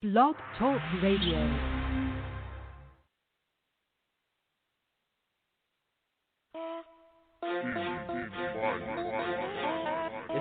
Blog Talk Radio.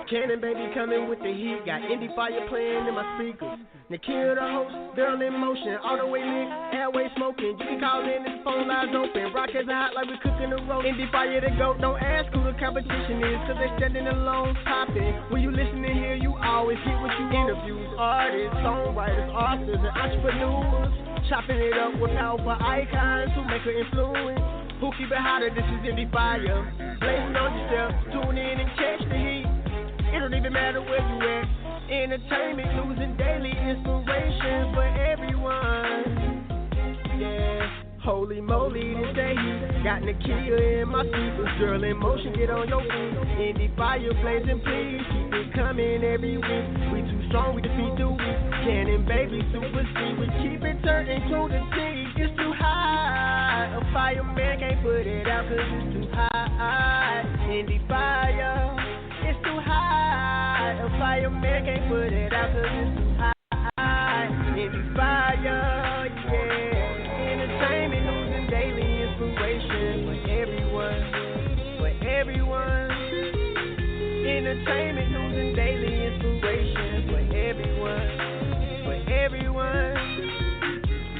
Cannon baby coming with the heat, got Endie Fiya playing in my speakers. Nikhil the host, girl in motion, all the way lit, airway smoking. You can call in, this phone lines open. Rockets hot like we cooking the roast. Endie Fiya the GOAT, don't ask who the competition is, cause they standing alone popping. When you listen to hear, you always get what you interviews. Artists, songwriters, authors, and entrepreneurs. Chopping it up with powerful icons who make her influence. Who keep it hotter, this is Endie Fiya. Blazing on yourself, tune in and catch the heat. It don't even matter where you at. Entertainment, news, and daily inspiration for everyone. Yeah, holy moly, this day got Nakia in my speakers. Girl in motion, get on your feet. Endie Fiya blazing, please keep it coming every week. We too strong, we defeat the weak. Cannon baby, super C. We keep it turning to the T. It's too high. A fireman can't put it out 'cause it's too high. Endie Fiya. It's too high, a fireman can't put it out 'cause it's too high. Endie Fiya, yeah. Entertainment, news, and daily inspiration for everyone, for everyone. Entertainment, news, and daily inspiration for everyone, for everyone.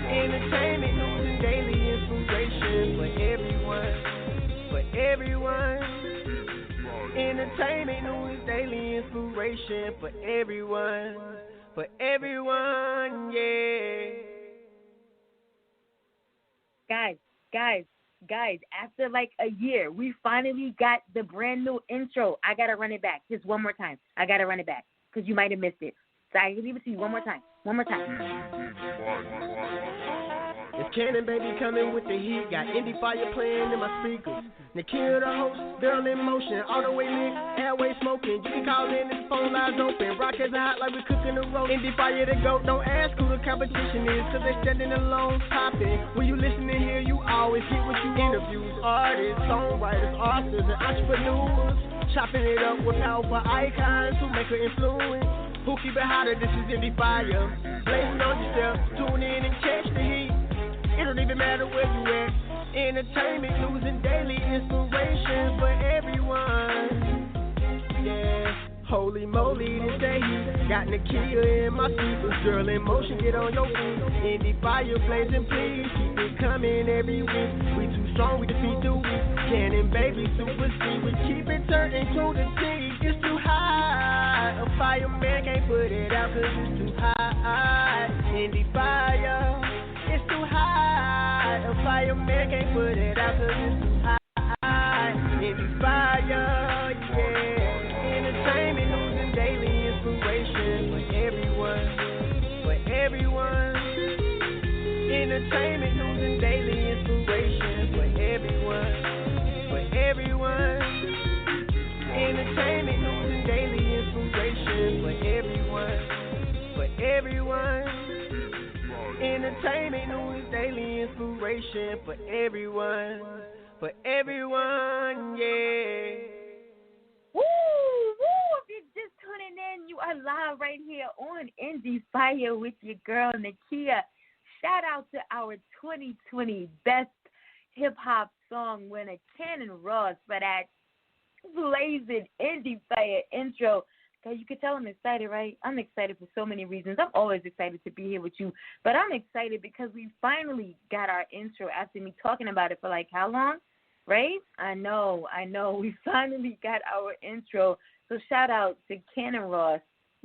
Entertainment, news, and daily inspiration for everyone, for everyone. Entertainment, news, daily inspiration for everyone, yeah. Guys, after like a year, we finally got the brand new intro. I gotta run it back just one more time. I gotta run it back because you might have missed it. So I can leave it to you one more time. It's Cannon baby coming with the heat, got Endie Fiya playing in my speakers. Nikhil the host, girl in motion, all the way lit, airway smoking. You can call in, this phone lines open. Rockets hot like we cooking the roast. Endie Fiya the GOAT, don't ask who the competition is, cause they standing alone popping. When you listen to hear, you always get what you interviews. Artists, songwriters, authors, and entrepreneurs. Chopping it up with powerful icons who make her influence. Who keep it hotter, this is Endie Fiya. Blazing on yourself, tune in and catch the heat. It don't even matter where you at. Entertainment, news, and daily inspiration for everyone. Yeah, holy moly, this day got Nakia in my speakers. Girl in motion, get on your feet. Endie Fiya blazing, please keep it coming every week. We too strong, we defeat the weak. Cannon baby, super C. We keep it turning to the T. It's too high. A fireman can't put it out 'cause it's too high. Endie Fiya. It's too high, a fireman can't put it out 'cause it's too high. Endie Fiya, yeah. Entertainment, news, and daily inspiration for everyone. Entertainment, news, and daily inspiration for everyone. Entertainment, news, and daily inspiration for everyone. Entertainment, news, daily inspiration for everyone, yeah. Woo! If you're just tuning in, you are live right here on Endie Fiya with your girl Nakia. Shout out to our 2020 Best Hip Hop Song winner, Cannon Ross, for that blazing Endie Fiya intro. You can tell I'm excited, right? I'm excited for so many reasons. I'm always excited to be here with you, but I'm excited because we finally got our intro after me talking about it for like how long, right? I know. We finally got our intro. So shout out to Cannon Ross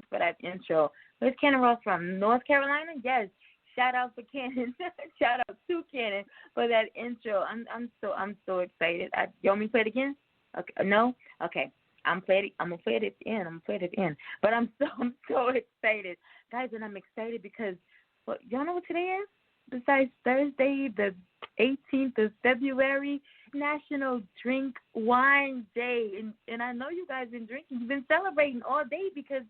for that intro. Where's Cannon Ross from? North Carolina? Yes. Shout out for Cannon. Shout out to Cannon for that intro. I'm so excited. You want me to play it again? Okay. No? Okay. I'm gonna play it at the end. But I'm so excited, guys, and I'm excited because y'all know what today is? Besides Thursday, the 18th of February, National Drink Wine Day, and I know you guys been drinking. You've been celebrating all day because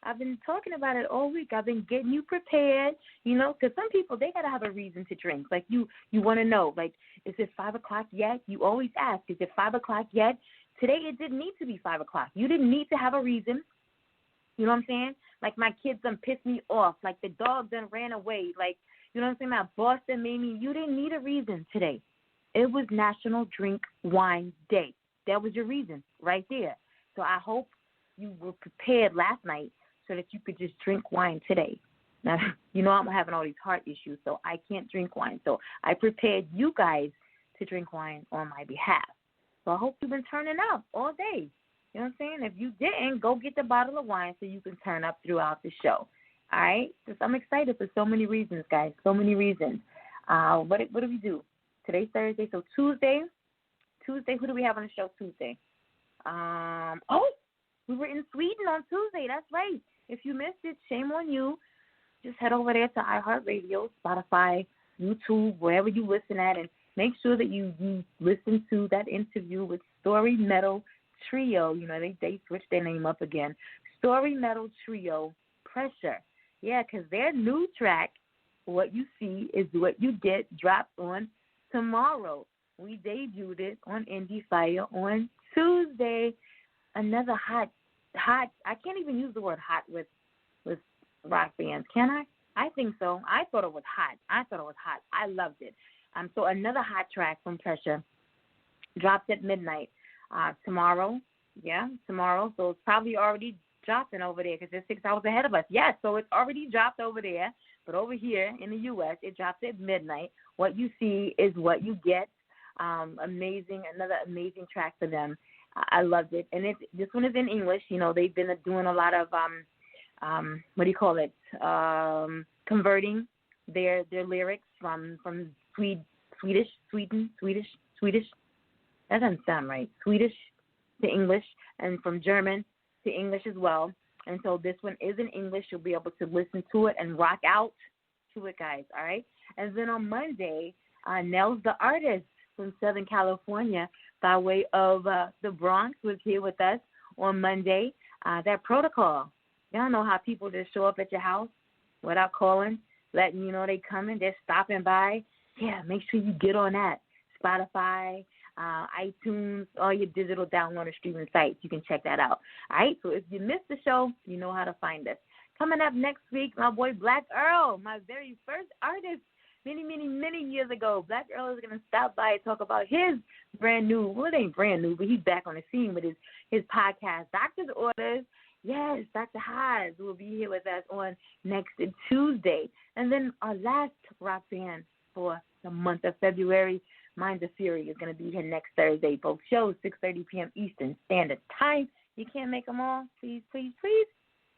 I've been talking about it all week. I've been getting you prepared, because some people, they got to have a reason to drink. Like, you want to know, like, is it 5 o'clock yet? You always ask, is it 5 o'clock yet? Today, it didn't need to be 5 o'clock. You didn't need to have a reason. You know what I'm saying? Like, my kids done pissed me off. Like, the dog done ran away. Like, you know what I'm saying? My boss done made me. You didn't need a reason today. It was National Drink Wine Day. That was your reason right there. So I hope you were prepared last night so that you could just drink wine today. Now, you know I'm having all these heart issues, so I can't drink wine. So I prepared you guys to drink wine on my behalf. So I hope you've been turning up all day. You know what I'm saying? If you didn't, go get the bottle of wine so you can turn up throughout the show. All right? Because I'm excited for so many reasons, guys, so many reasons. What do we do? Today's Thursday, so Tuesday, who do we have on the show Tuesday? We were in Sweden on Tuesday. That's right. If you missed it, shame on you. Just head over there to iHeartRadio, Spotify, YouTube, wherever you listen at, and make sure that you listen to that interview with Story Metal Trio. You know, they switched their name up again. Story Metal Trio, Pressure. Yeah, because their new track, What You See Is What You Get, dropped on tomorrow. We debuted it on Endie Fiya on Tuesday. Another hot, I can't even use the word hot with rock bands, can I? I think so. I thought it was hot. I loved it. So another hot track from Pressure dropped at midnight tomorrow. Yeah, tomorrow. So it's probably already dropping over there because they're 6 hours ahead of us. Yes, so it's already dropped over there. But over here in the U.S., it drops at midnight. What You See Is What You Get. Amazing, another amazing track for them. I loved it. And this one is in English. You know, they've been doing a lot of, converting their lyrics from Swedish. That doesn't sound right. Swedish to English, and from German to English as well. And so this one is in English. You'll be able to listen to it and rock out to it, guys, all right? And then on Monday, Nels the artist from Southern California by way of the Bronx was here with us on Monday. That Protocol. Y'all know how people just show up at your house without calling, letting you know they coming, they're stopping by. Yeah, make sure you get on that. Spotify, iTunes, all your digital download and streaming sites. You can check that out. All right, so if you missed the show, you know how to find us. Coming up next week, my boy Black Earl, my very first artist many years ago. Black Earl is going to stop by and talk about his brand new, well, it ain't brand new, but he's back on the scene with his podcast, Doctor's Orders. Yes, Dr. Haas will be here with us on next Tuesday. And then our last rock band for the month of February, Minds of Fury, is going to be here next Thursday. Both shows, 6:30 p.m. Eastern Standard Time. You can't make them all. Please, please, please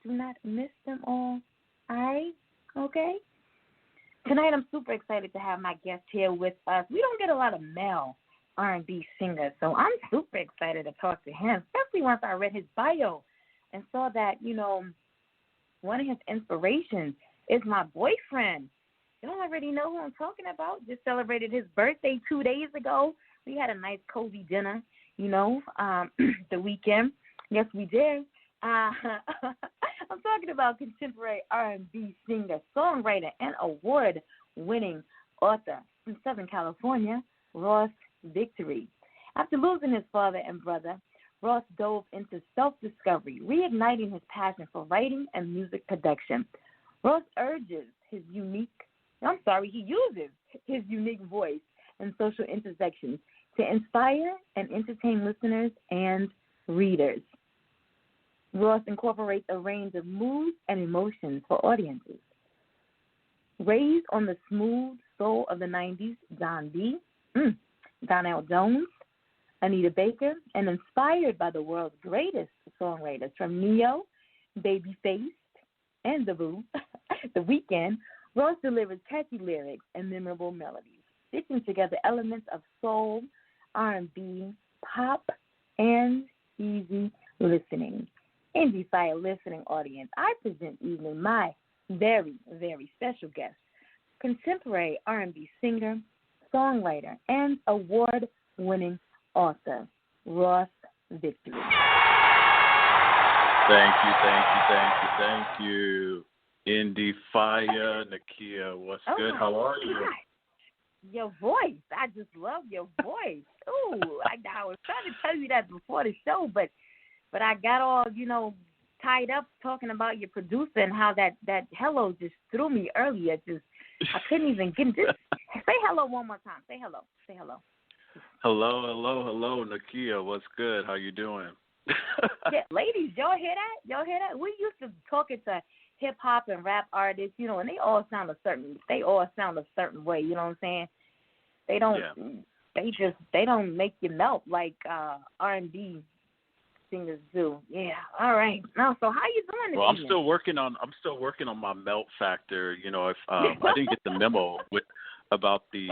do not miss them all. All right? Okay? Tonight I'm super excited to have my guest here with us. We don't get a lot of male R&B singers, so I'm super excited to talk to him, especially once I read his bio and saw that, you know, one of his inspirations is my boyfriend. You don't already know who I'm talking about. Just celebrated his birthday 2 days ago. We had a nice cozy dinner, you know, the weekend. Yes, we did. I'm talking about contemporary R&B singer, songwriter, and award-winning author from Southern California, Ross Victory. After losing his father and brother, Ross dove into self-discovery, reigniting his passion for writing and music production. Ross uses his unique voice and social intersections to inspire and entertain listeners and readers. Ross incorporates a range of moods and emotions for audiences. Raised on the smooth soul of the 90s, Jon B, Donnell Jones, Anita Baker, and inspired by the world's greatest songwriters from Neo, Babyface, and The Weeknd, Ross delivers catchy lyrics and memorable melodies, stitching together elements of soul, R&B, pop, and easy listening. Endie Fiya listening audience, I present evening my very, very special guest, contemporary R&B singer, songwriter, and award-winning author, Ross Victory. Thank you. Endie Fiya, Nakia, what's good? How are you? God. Your voice, I just love your voice. Ooh, I was trying to tell you that before the show, but I got all, tied up talking about your producer and how that hello just threw me earlier. I couldn't even get just say hello one more time. Say hello. Say hello. Hello, Nakia. What's good? How you doing? Yeah, ladies, y'all hear that? We used to talking to hip hop and rap artists, you know, and they all sound a certain way, you know what I'm saying? They don't they don't make you melt like R&B singers do. Yeah. All right. Now, so how you doing? Well, I'm still working on my melt factor. You know, if I didn't get the memo about the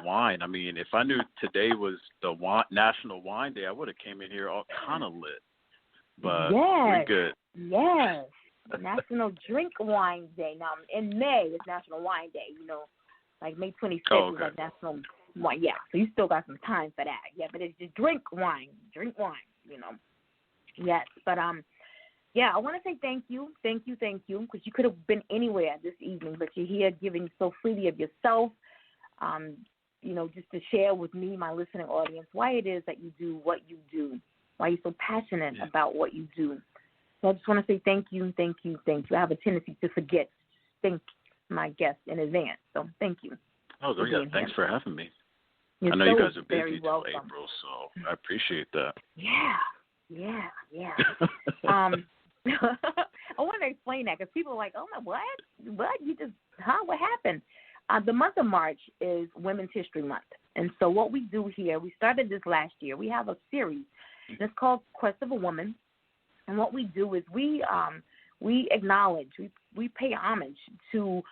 wine. I mean, if I knew today was the National Wine Day, I would have came in here all kind of lit. But we're good. Yes. National Drink Wine Day. Now in May it's National Wine Day. You know, like May 25th is like National Wine. Yeah. So you still got some time for that. Yeah, but it's just drink wine. You know. Yes, but yeah, I want to say thank you, because you could have been anywhere this evening, but you're here giving so freely of yourself, you know, just to share with me, my listening audience, why it is that you do what you do, why you're so passionate about what you do. So I just want to say thank you. I have a tendency to forget, thank my guests in advance, so thank you. Oh, yeah, thanks for having me. You're I know you guys are busy till welcome. April, so I appreciate that. Yeah. I want to explain that because people are like, oh, my, what? You just, what happened? The month of March is Women's History Month. And so what we do here, we started this last year. We have a series, and it's called Quest of a Woman. And what we do is we acknowledge, we pay homage to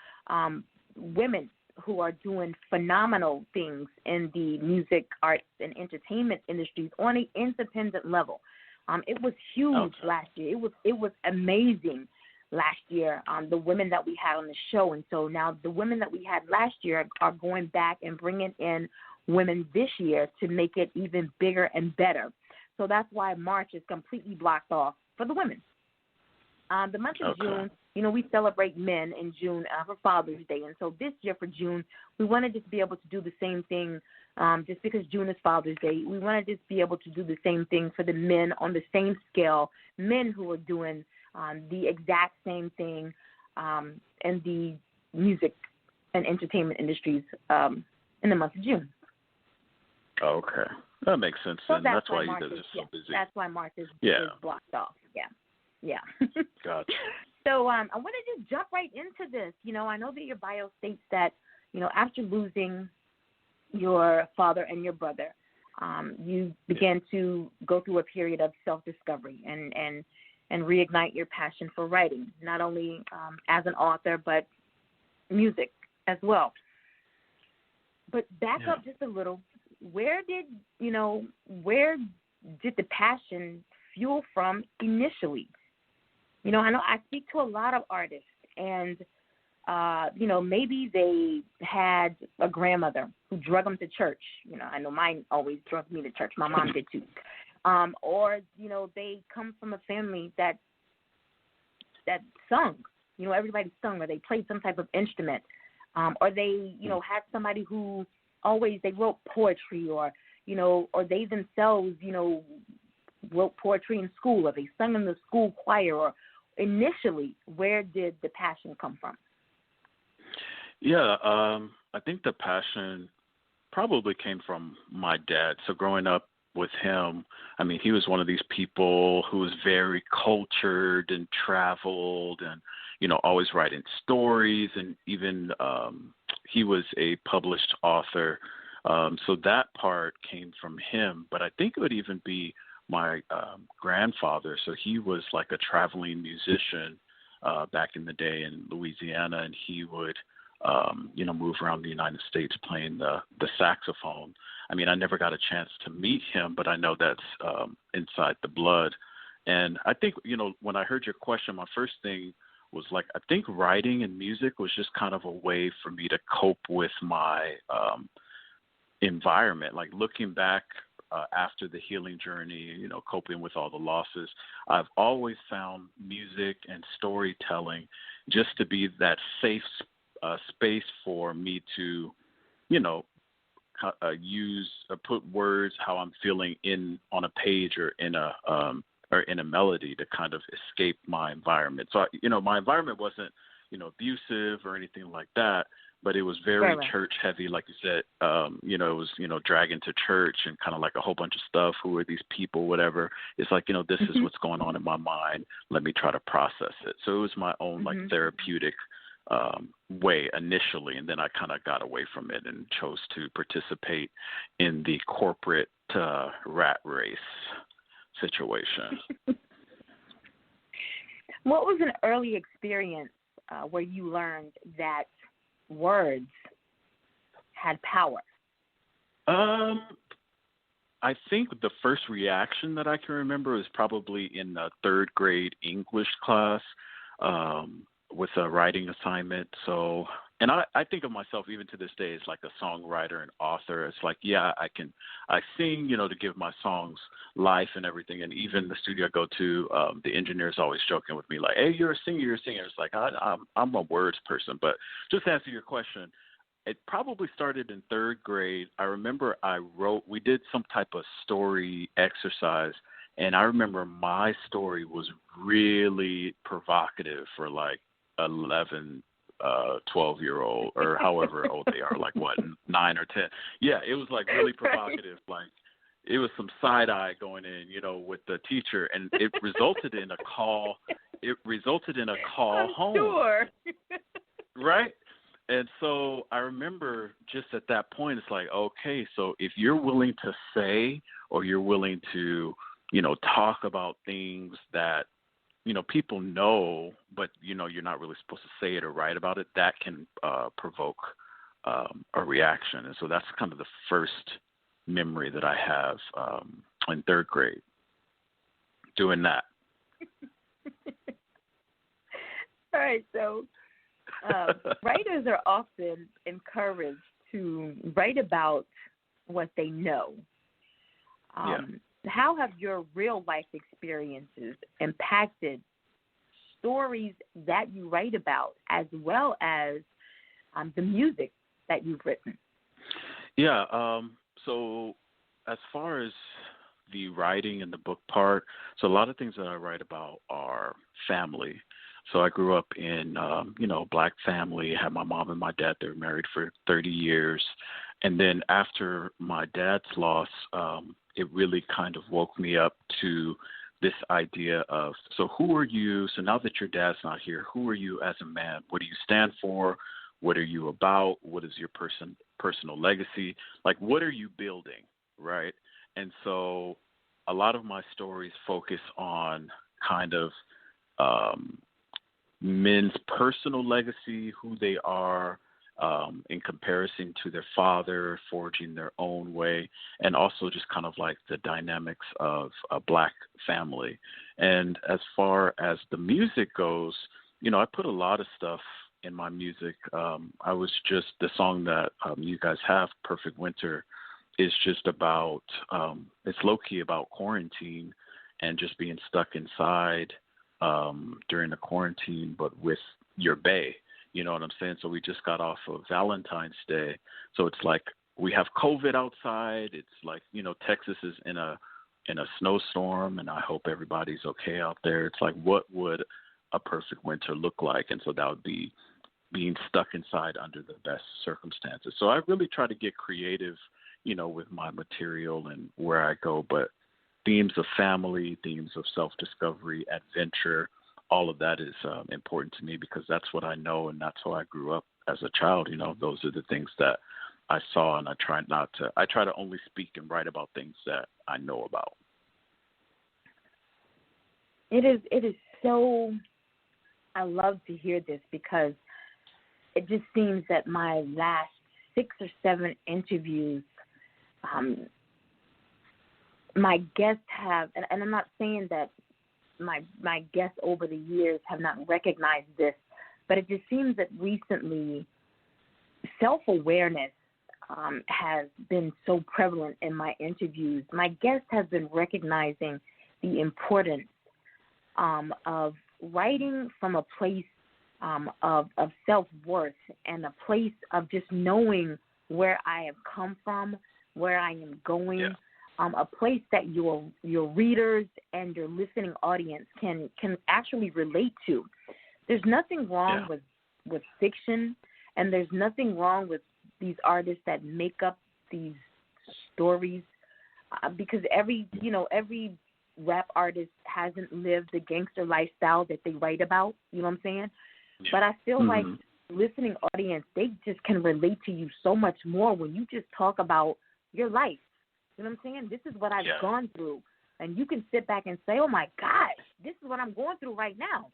women who are doing phenomenal things in the music, arts, and entertainment industries on an independent level. It was huge last year. It was amazing last year, the women that we had on the show. And so now the women that we had last year are going back and bringing in women this year to make it even bigger and better. So that's why March is completely blocked off for the women. The month of June, you know, we celebrate men in June for Father's Day. And so this year for June, we wanted to be able to do the same thing just because June is Father's Day. We wanted to be able to do the same thing for the men on the same scale, men who are doing the exact same thing in the music and entertainment industries in the month of June. Okay. That makes sense. So and that's why you guys are so busy. That's why March is blocked off. Yeah. Gotcha. So I want to just jump right into this. You know, I know that your bio states that, you know, after losing your father and your brother, you began to go through a period of self-discovery and reignite your passion for writing, not only as an author, but music as well. But back up just a little. Where did the passion fuel from initially? You know, I know I speak to a lot of artists, and, you know, maybe they had a grandmother who drug them to church. You know, I know mine always drug me to church. My mom did too. Or, you know, they come from a family that sung. You know, everybody sung, or they played some type of instrument. Or they, you know, had somebody who they wrote poetry, or, you know, or they themselves, you know, wrote poetry in school, or they sung in the school choir. Or initially, where did the passion come from? Yeah, I think the passion probably came from my dad. So growing up with him, I mean, he was one of these people who was very cultured and traveled and, you know, always writing stories, and even he was a published author. So that part came from him. But I think it would even be my grandfather. So he was like a traveling musician back in the day in Louisiana, and he would, you know, move around the United States playing the saxophone. I mean, I never got a chance to meet him, but I know that's inside the blood. And I think, you know, when I heard your question, my first thing was like, I think writing and music was just kind of a way for me to cope with my environment. Like looking back after the healing journey, you know, coping with all the losses, I've always found music and storytelling just to be that safe space for me to, you know, put words how I'm feeling on a page or in a or in a melody to kind of escape my environment. So, my environment wasn't, abusive or anything like that, but it was very Right. church heavy. Like you said, it was, dragging to church and kind of like a whole bunch of stuff. Who are these people, whatever. It's like, this is what's going on in my mind. Let me try to process it. So it was my own like therapeutic way initially, and then I kind of got away from it and chose to participate in the corporate rat race situation. What was an early experience where you learned that words had power? I think the first reaction that I can remember was probably in the third grade English class with a writing assignment. So, and I think of myself even to this day as like a songwriter and author. It's like, yeah, I sing, to give my songs life and everything. And even the studio I go to, the engineer's always joking with me like, hey, you're a singer. It's like, I'm a words person. But just to answer your question, it probably started in third grade. I remember we did some type of story exercise, and I remember my story was really provocative for like 11, 12-year-old or however old they are, like what, 9 or 10. Yeah, it was like really provocative. Like it was some side eye going in, with the teacher, and it resulted in a call. I'm home. Sure. Right? And so I remember just at that point, it's like, okay, so if you're willing to say, or you're willing to, talk about things that, people know, but, you're not really supposed to say it or write about it, that can provoke a reaction. And so that's kind of the first memory that I have in third grade doing that. All right, so writers are often encouraged to write about what they know. How have your real life experiences impacted stories that you write about, as well as the music that you've written? Yeah. So as far as the writing and the book part, so a lot of things that I write about are family. So I grew up in, Black family, had my mom and my dad. They were married for 30 years. And then after my dad's loss, it really kind of woke me up to this idea of, so who are you? So now that your dad's not here, who are you as a man? What do you stand for? What are you about? What is your personal legacy? Like, what are you building, right? And so a lot of my stories focus on kind of men's personal legacy, who they are in comparison to their father, forging their own way, and also just kind of like the dynamics of a Black family. And as far as the music goes, I put a lot of stuff in my music. I was just, the song that you guys have, Perfect Winter, is just about, it's low-key about quarantine and just being stuck inside during the quarantine, but with your bae. You know what I'm saying? So we just got off of Valentine's Day. So it's like we have COVID outside. It's like, Texas is in a snowstorm, and I hope everybody's okay out there. It's like, what would a perfect winter look like? And so that would be being stuck inside under the best circumstances. So I really try to get creative, with my material and where I go. But themes of family, themes of self-discovery, adventure, all of that is important to me because that's what I know, and that's how I grew up as a child. Those are the things that I saw, and I try to only speak and write about things that I know about. It is so, I love to hear this because it just seems that my last 6 or 7 interviews, my guests have, and I'm not saying that my guests over the years have not recognized this, but it just seems that recently self-awareness has been so prevalent in my interviews. My guests have been recognizing the importance of writing from a place of self-worth and a place of just knowing where I have come from, where I am going, a place that your readers and your listening audience can actually relate to. There's nothing wrong with fiction, and there's nothing wrong with these artists that make up these stories, because every rap artist hasn't lived the gangster lifestyle that they write about. You know what I'm saying? Yeah. But I feel like listening audience, they just can relate to you so much more when you just talk about your life. You know what I'm saying? This is what I've gone through. And you can sit back and say, oh, my gosh, this is what I'm going through right now.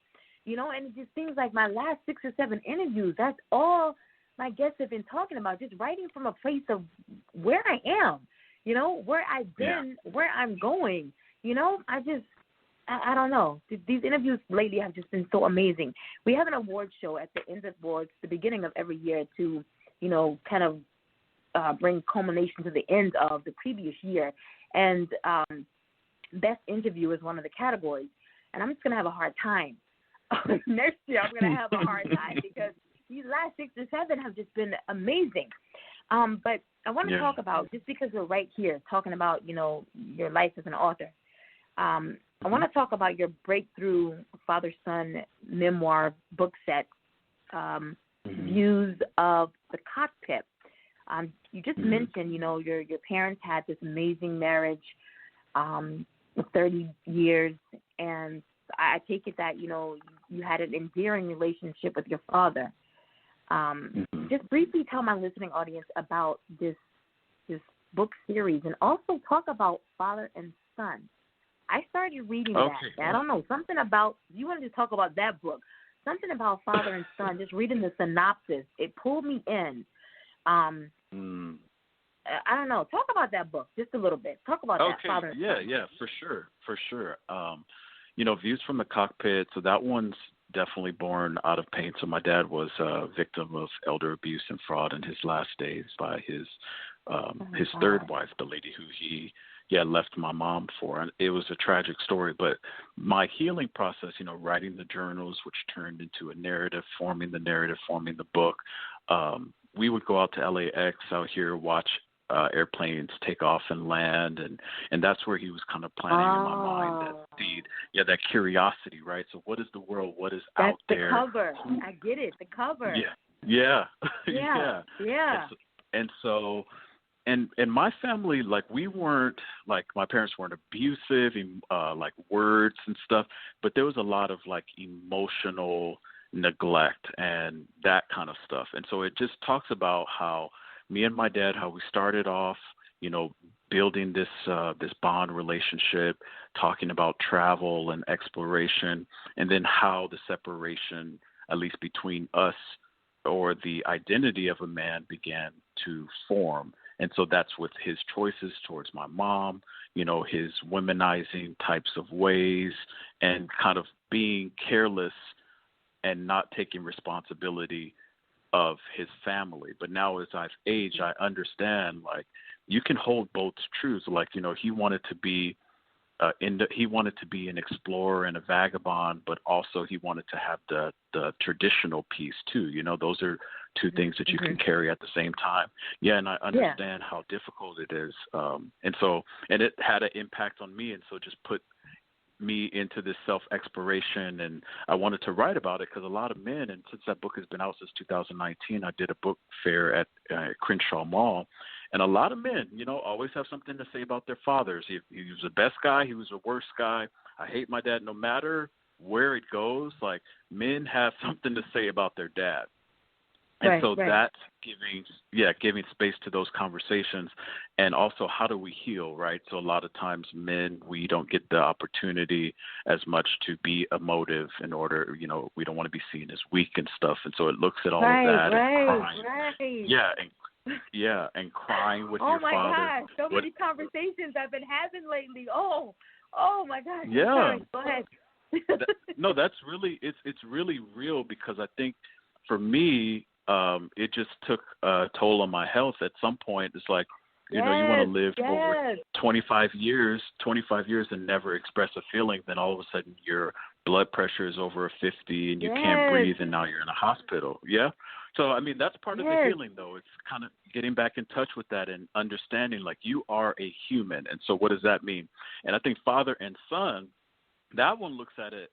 You know, and it just seems like my last 6 or 7 interviews, that's all my guests have been talking about, just writing from a place of where I am, you know, where I've been, where I'm going. You know, I don't know. These interviews lately have just been so amazing. We have an award show at the end of awards, the beginning of every year to, you know, kind of bring culmination to the end of the previous year. And best interview is one of the categories. And I'm just going to have a hard time. Next year I'm going to have a hard time because these last 6 or 7 have just been amazing. But I want to talk about, just because we're right here talking about, you know, your life as an author, I want to talk about your breakthrough father-son memoir book set, Views of the Cockpit. You just mentioned, you know, your parents had this amazing marriage, 30 years, and I take it that, you know, you had an endearing relationship with your father. Just briefly tell my listening audience about this book series, and also talk about Father and Son. I started reading that. I don't know, something about, you wanted to talk about that book, something about Father and Son, just reading the synopsis, it pulled me in. I don't know. Talk about that book just a little bit. Talk about that, Father and Son. Yeah, for sure. You know, Views from the Cockpit, so that one's definitely born out of pain. So my dad was a victim of elder abuse and fraud in his last days by his third wife, the lady who he left my mom for. And it was a tragic story, but my healing process, you know, writing the journals, which turned into a narrative, forming the book. We would go out to LAX out here, watch airplanes take off and land, and that's where he was kind of planting in my mind that curiosity, right? So what is the world? What is out there? That's the cover. I get it. The cover. Yeah. And so, and my family, like, we weren't, like, my parents weren't abusive, like words and stuff, but there was a lot of like emotional neglect and that kind of stuff. And so it just talks about how me and my dad, how we started off, you know, building this bond relationship, talking about travel and exploration, and then how the separation, at least between us, or the identity of a man, began to form. And so that's with his choices towards my mom, you know, his womanizing types of ways, and kind of being careless and not taking responsibility of his family. But now as I've aged, I understand, like, you can hold both truths. Like, you know, he wanted to be an explorer and a vagabond, but also he wanted to have the traditional piece too. You know, those are two things that you can carry at the same time. Yeah, and I understand how difficult it is. And it had an impact on me, and so just put me into this self-exploration, and I wanted to write about it because a lot of men, and since that book has been out since 2019, I did a book fair at Crenshaw Mall, and a lot of men, you know, always have something to say about their fathers. He was the best guy, he was the worst guy. I hate my dad. No matter where it goes, like, men have something to say about their dad. And that's giving space to those conversations. And also, how do we heal, right? So a lot of times men, we don't get the opportunity as much to be emotive in order, you know, we don't want to be seen as weak and stuff. And so it looks at all of that and crying. And crying with your father. Oh, my gosh. So many conversations I've been having lately. Oh, my gosh. Yeah. Sorry. Go ahead. No, that's really, it's really real, because I think for me, it just took a toll on my health. At some point, it's like, you know, you want to live over 25 years and never express a feeling, then all of a sudden you're blood pressure is over a 50 and you Yes. can't breathe and now you're in a hospital. Yeah. So, I mean, that's part of the Yes. healing, though. It's kind of getting back in touch with that and understanding, like, you are a human. And so what does that mean? And I think father and son, that one looks at it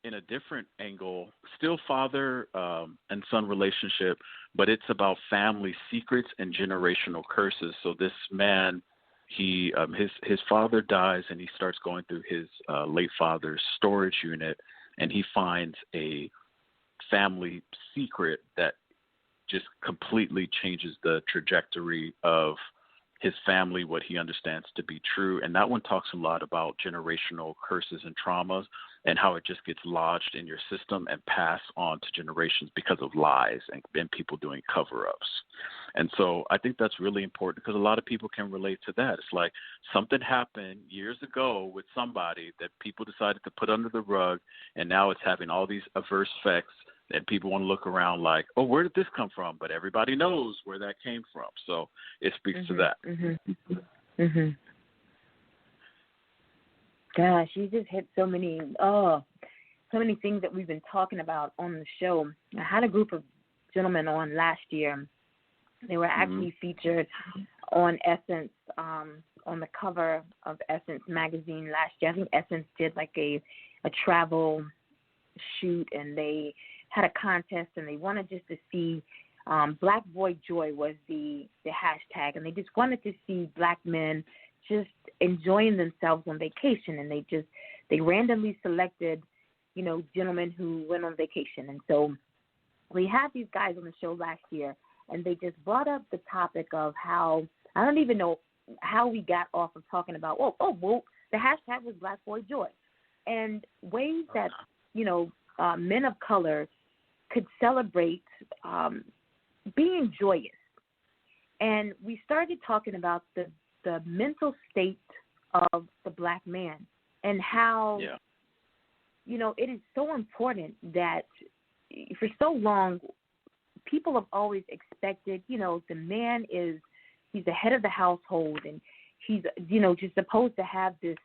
in a different angle, still father and son relationship, but it's about family secrets and generational curses. So this man, his father dies and he starts going through his late father's storage unit, and he finds a family secret that just completely changes the trajectory of his family, what he understands to be true. And that one talks a lot about generational curses and traumas and how it just gets lodged in your system and passed on to generations because of lies and people doing cover-ups. And so I think that's really important because a lot of people can relate to that. It's like something happened years ago with somebody that people decided to put under the rug, and now it's having all these adverse effects, and people want to look around like, oh, where did this come from? But everybody knows where that came from. So it speaks to that. Gosh, you just hit so many things that we've been talking about on the show. I had a group of gentlemen on last year. They were actually featured on Essence, on the cover of Essence magazine last year. I think Essence did like a travel shoot, and they had a contest, and they wanted just to see Black Boy Joy was the hashtag, and they just wanted to see black men just enjoying themselves on vacation, and they randomly selected, gentlemen who went on vacation. And so we had these guys on the show last year, and they just brought up the topic of how, I don't even know how we got off of talking about, the hashtag was Black Boy Joy, and ways that, men of color could celebrate being joyous. And we started talking about the mental state of the black man and how, it is so important that for so long people have always expected, the man he's the head of the household, and he's, just supposed to have this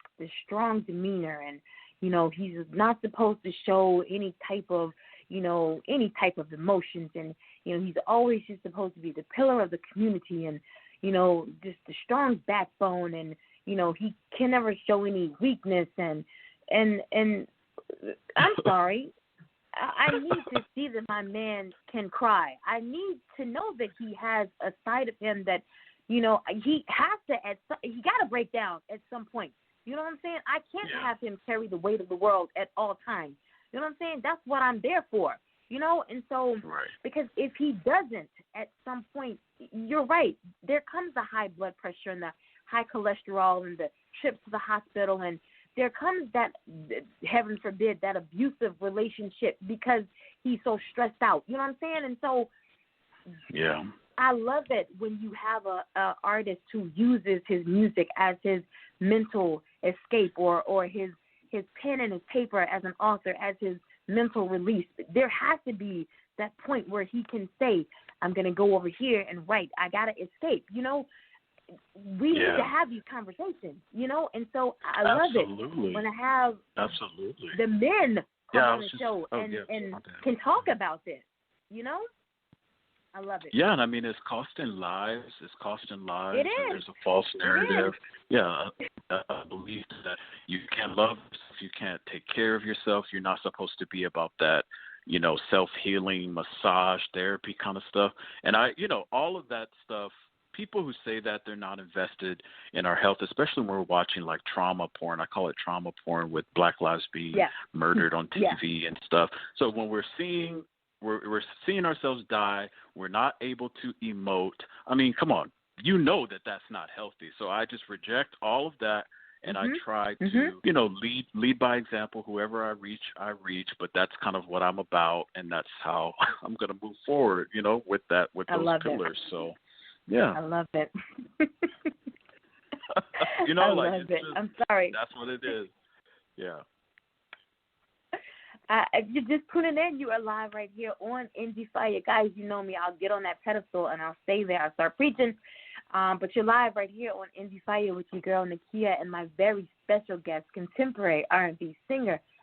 strong demeanor, and, he's not supposed to show any type of emotions, and, he's always just supposed to be the pillar of the community, and, just the strong backbone, and, he can never show any weakness, and I'm sorry, I need to see that my man can cry. I need to know that he has a side of him that, he has to, he got to break down at some point. You know what I'm saying? I can't have him carry the weight of the world at all times. You know what I'm saying? That's what I'm there for, And so, because if he doesn't at some point, you're right, there comes the high blood pressure and the high cholesterol and the trips to the hospital, and there comes that, heaven forbid, that abusive relationship because he's so stressed out. You know what I'm saying? And so I love it when you have a artist who uses his music as his mental escape, or his pen and his paper as an author, as his mental release. There has to be that point where he can say, I'm going to go over here and write. I got to escape. We need to have these conversations, and so I love it when I have the men come on the show and can talk about this, I love it. Yeah, and I mean, it's costing lives. It is. And there's a false narrative. A belief that you can't love yourself, you can't take care of yourself. You're not supposed to be about that, self-healing, massage, therapy kind of stuff. And all of that stuff, people who say that they're not invested in our health, especially when we're watching like trauma porn. I call it trauma porn with Black lives being murdered on TV and stuff. So when we're seeing ourselves die, we're not able to emote. I mean, come on, that's not healthy. So I just reject all of that, and I try to, lead by example. Whoever I reach. But that's kind of what I'm about, and that's how I'm going to move forward, with those pillars. So. Yeah. I love it. I love it. I'm sorry. That's what it is. Yeah. If you're just tuning in, you are live right here on Endie Fiya. Guys, you know me. I'll get on that pedestal and I'll stay there. I'll start preaching. But you're live right here on Endie Fiya with your girl Nakia and my very special guest, contemporary R&B singer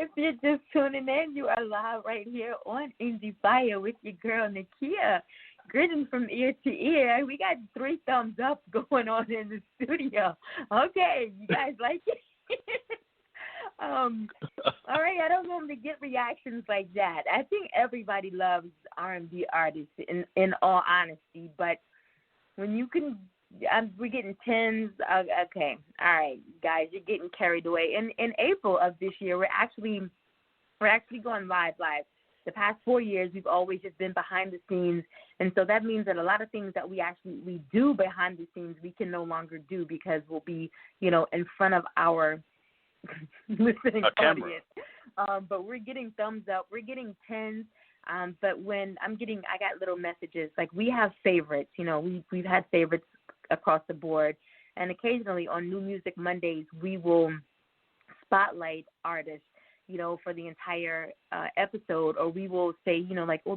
If you're just tuning in, you are live right here on Endie Fiya with your girl Nakia. Grinning from ear to ear. We got 3 thumbs up going on in the studio. Okay, you guys like it? All right, I don't normally get reactions like that. I think everybody loves R&B artists, in all honesty, but when you can, we're getting 10s. Okay, all right, guys, you're getting carried away. In April of this year, we're actually going live. The past 4 years, we've always just been behind the scenes, and so that means that a lot of things that we do behind the scenes, we can no longer do because we'll be, in front of our listening audience. But we're getting thumbs up. We're getting 10s. But when I got little messages. Like, we have favorites. We've had favorites across the board. And occasionally on New Music Mondays, we will spotlight artists, for the entire episode. Or we will say,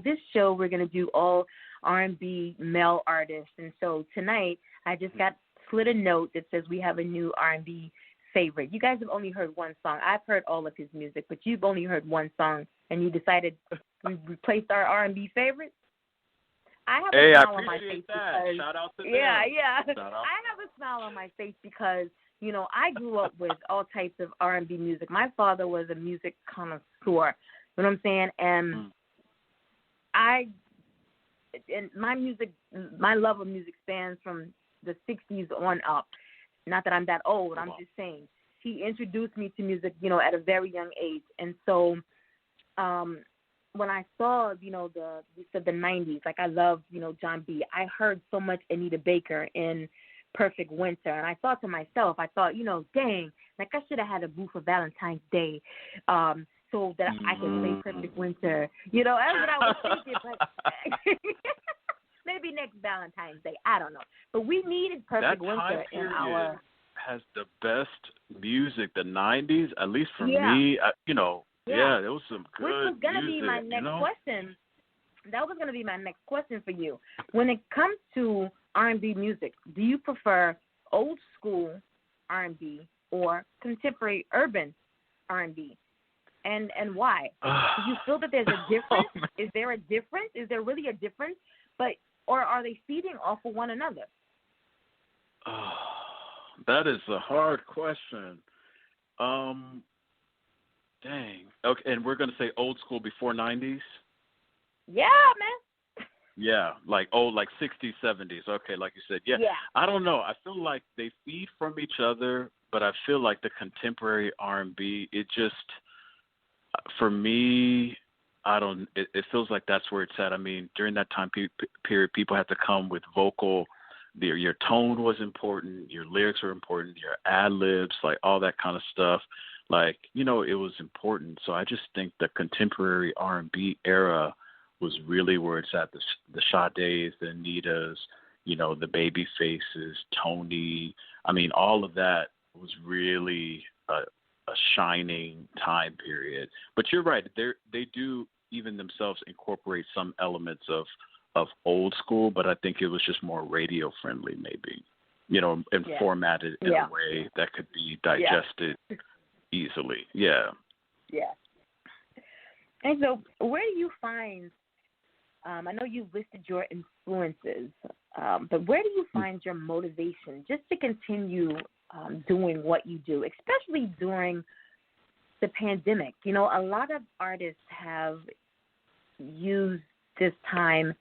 this show we're going to do all R&B male artists. And so tonight I just got slid a note that says we have a new R&B favorite. You guys have only heard one song. I've heard all of his music, but you've only heard one song, and you decided we replaced our R&B favorite. I have a smile on my face because shout out to them. I have a smile on my face because I grew up with all types of R&B music. My father was a music connoisseur. You know what I'm saying? And my love of music spans from the 60s on up. Not that I'm that old, I'm just saying. He introduced me to music, at a very young age. And so when I saw, the 90s, like I love, Jon B. I heard so much Anita Baker in Perfect Winter. And I thought to myself, dang, like I should have had a boo for Valentine's Day so that I could play Perfect Winter. That's what I was thinking. But maybe next Valentine's Day. I don't know. But we needed Perfect Winter in our... has the best music, the 90s, at least for me. There was some good music. Which was going to be my next question. That was going to be my next question for you. When it comes to R&B music, do you prefer old school R&B or contemporary urban R&B? And why? Do you feel that there's a difference? Is there a difference? Is there really a difference? Or are they feeding off of one another? That is a hard question. Dang. Okay, and we're going to say old school before 90s? Yeah, man. Yeah, like 60s, 70s. Okay, like you said. Yeah. I don't know. I feel like they feed from each other, but I feel like the contemporary R&B, it just, for me, it feels like that's where it's at. I mean, during that time period, people had to come with vocal. Your tone was important. Your lyrics were important. Your ad-libs, like all that kind of stuff. Like, it was important. So I just think the contemporary R&B era was really where it's at. The Sade's, the Anitas, the Babyfaces, Tony. I mean, all of that was really a shining time period. But you're right. They do even themselves incorporate some elements of old school, but I think it was just more radio friendly, maybe, and formatted in a way that could be digested easily. Yeah. Yeah. And so where do you find, I know you've listed your influences, but where do you find your motivation just to continue doing what you do, especially during the pandemic? A lot of artists have used this time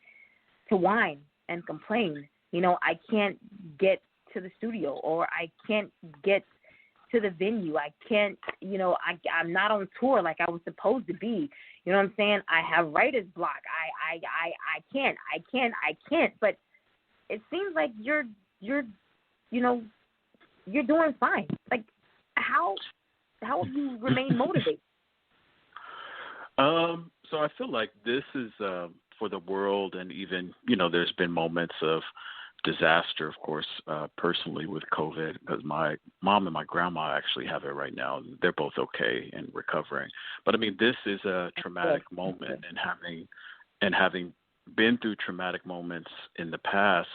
to whine and complain. I can't get to the studio, or I can't get to the venue. I can't, I'm not on tour like I was supposed to be. You know what I'm saying? I have writer's block. I can't. But it seems like you're doing fine. Like, how have you remain motivated? So I feel like this is for the world, and even, there's been moments of disaster, of course, personally with COVID, because my mom and my grandma actually have it right now. They're both okay and recovering. But I mean, this is a traumatic moment, and having been through traumatic moments in the past,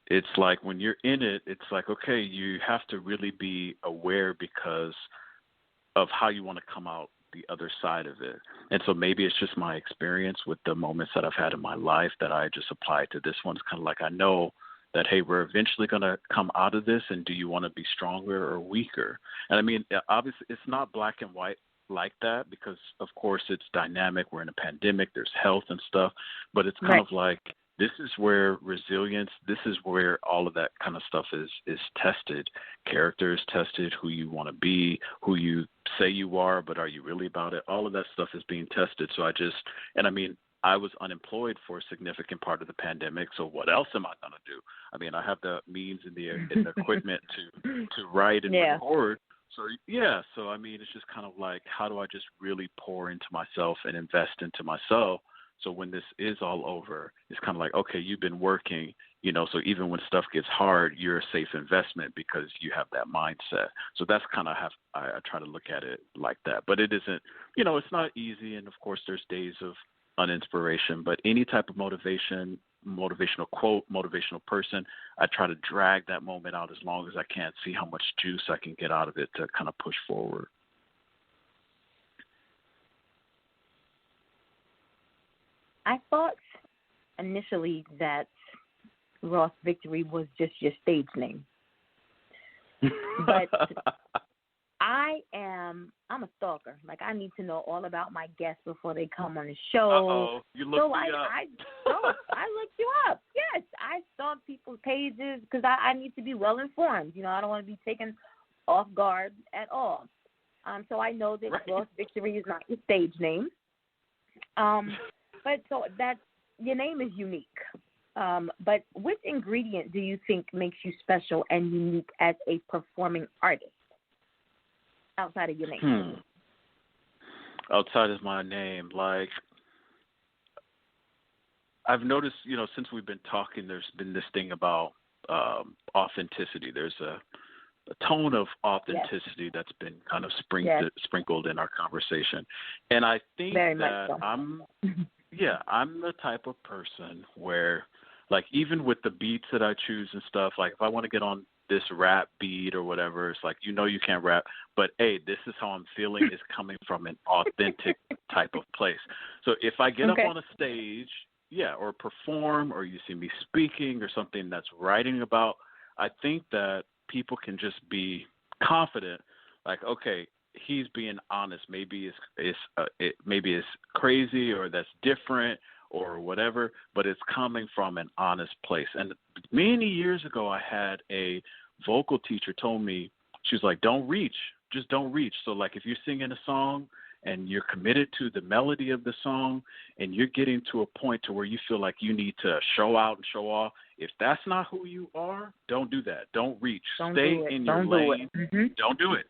it's like when you're in it, it's like, okay, you have to really be aware because of how you want to come out the other side of it. And so maybe it's just my experience with the moments that I've had in my life that I just applied to this one. It's kind of like I know that, hey, we're eventually going to come out of this, and do you want to be stronger or weaker? And I mean, obviously, it's not black and white like that because, of course, it's dynamic. We're in a pandemic. There's health and stuff. But it's kind of like this is where resilience, this is where all of that kind of stuff is tested. Character is tested, who you want to be, who you say you are, but are you really about it? All of that stuff is being tested. So I was unemployed for a significant part of the pandemic, so what else am I going to do? I mean, I have the means and the equipment to write and record. So I mean, it's just kind of like, how do I just really pour into myself and invest into myself? So when this is all over, it's kind of like, okay, you've been working, so even when stuff gets hard, you're a safe investment because you have that mindset. So that's kind of how I try to look at it like that. But it isn't, it's not easy. And of course, there's days of uninspiration, but any type of motivational quote, motivational person, I try to drag that moment out as long as I can, see how much juice I can get out of it to kind of push forward. I thought initially that Ross Victory was just your stage name. But I'm a stalker. Like, I need to know all about my guests before they come on the show. Uh-oh, you looked me up. I looked you up. Yes, I stalk people's pages because I need to be well informed. I don't want to be taken off guard at all. So I know that Ross Victory is not your stage name. But so that your name is unique. But which ingredient do you think makes you special and unique as a performing artist outside of your name? Outside of my name, like I've noticed, since we've been talking, there's been this thing about authenticity. There's a tone of authenticity that's been kind of sprinkled in our conversation. And I think that I'm the type of person where, like, even with the beats that I choose and stuff, like if I want to get on this rap beat or whatever, it's like, you can't rap, but hey, this is how I'm feeling is coming from an authentic type of place. So if I get up on a stage, or perform, or you see me speaking or something that's writing about, I think that people can just be confident, like, okay, he's being honest. Maybe it's crazy or that's different or whatever, but it's coming from an honest place. And many years ago, I had a vocal teacher told me, she was like, just don't reach. So like, if you're singing a song and you're committed to the melody of the song and you're getting to a point to where you feel like you need to show out and show off, if that's not who you are, don't do that. Don't reach. Stay in your lane. Don't do it.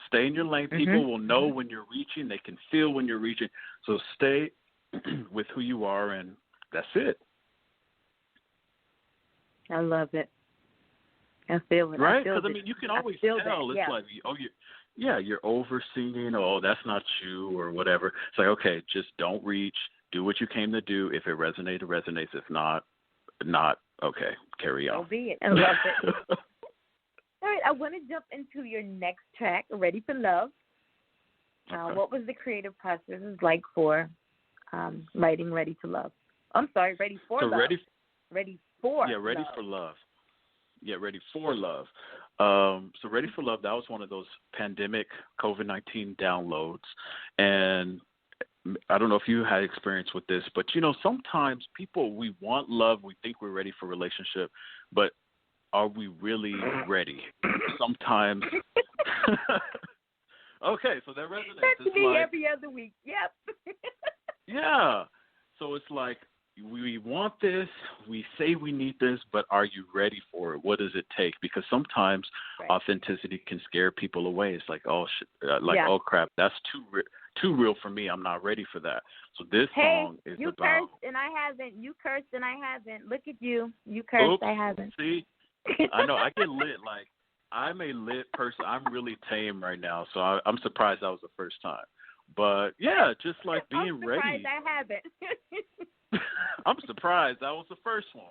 Stay in your lane. People will know when you're reaching. They can feel when you're reaching. So stay with who you are, and that's it. I love it. I feel it. Right? Because, you can always tell. It's like, you're over singing. Oh, that's not you or whatever. It's like, okay, just don't reach. Do what you came to do. If it resonates, it resonates. If not, okay, carry on. So be it. I love it. All right, I want to jump into your next track, Ready for Love. What was the creative process like for writing Ready for Love? I'm sorry, Ready for Love. Ready for Love. Yeah, Ready for Love. So Ready for Love, that was one of those pandemic COVID-19 downloads. And I don't know if you had experience with this, but, sometimes we want love. We think we're ready for a relationship, but are we really ready? Sometimes. Okay, so that resonates. That's me every other week. Yep. Yeah. So it's like, we want this, we say we need this, but are you ready for it? What does it take? Because sometimes authenticity can scare people away. It's like, oh crap, that's too real for me. I'm not ready for that. So this song is you about. Cursed and I haven't. You cursed and I haven't. Look at you. You cursed. I haven't. See, I know. I get lit. Like, I'm a lit person. I'm really tame right now, so I'm surprised that was the first time. But yeah, just like being ready. I'm surprised I haven't. I'm surprised that was the first one.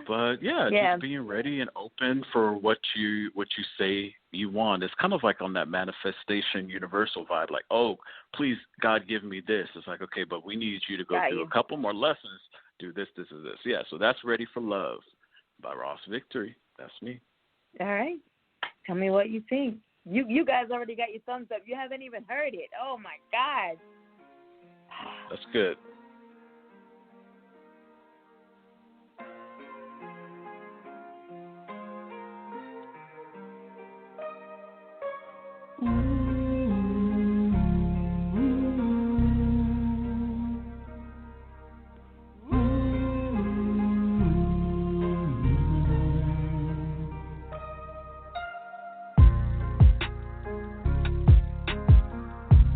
But yeah, just being ready and open for what you say you want. It's kind of like on that manifestation universal vibe, like, oh, please, God, give me this. It's like, okay, but we need you to go through a couple more lessons, do this, this, and this. Yeah, so that's Ready for Love by Ross Victory. That's me. All right. Tell me what you think. You guys already got your thumbs up. You haven't even heard it. Oh, my God. That's good.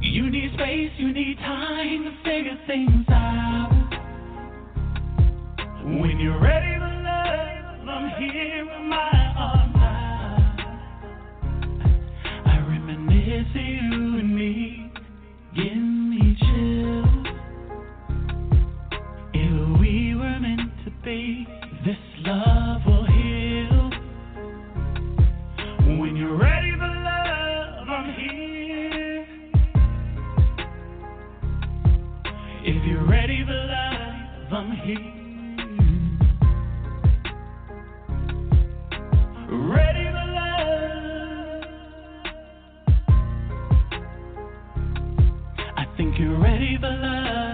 You need space, you need time to figure things out. When you're ready for love, I'm here with my arms out. I reminisce of you and me, give me chills. If we were meant to be, this love will heal. When you're ready for love, I'm here. If you're ready for love, I'm here. Ready for love. I think you're ready for love.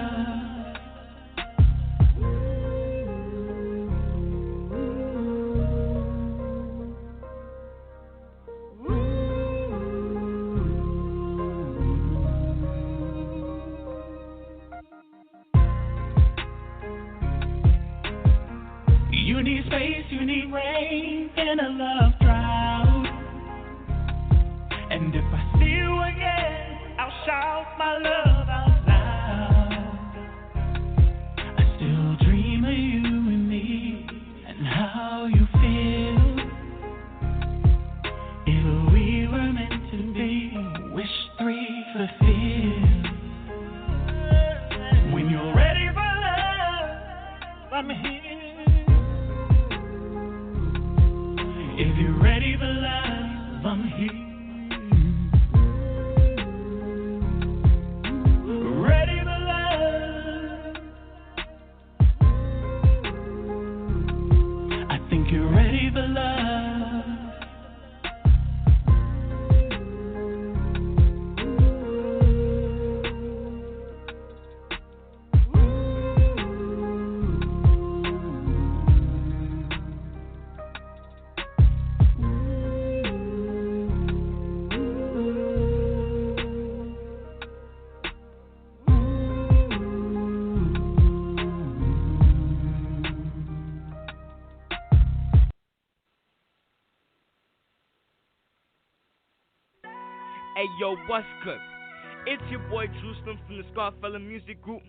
You need space, you need rain in a love drought. And if I see you again, I'll shout my love out loud. I still dream of you and me and how you feel. If we were meant to be, wish 3 fulfilled. When you're ready for love, I'm here. If you're ready for love, I'm here. Ready for love. I think you're ready for love. Hey yo, what's good? It's your boy Jerusalem from the Scarfella Music Group,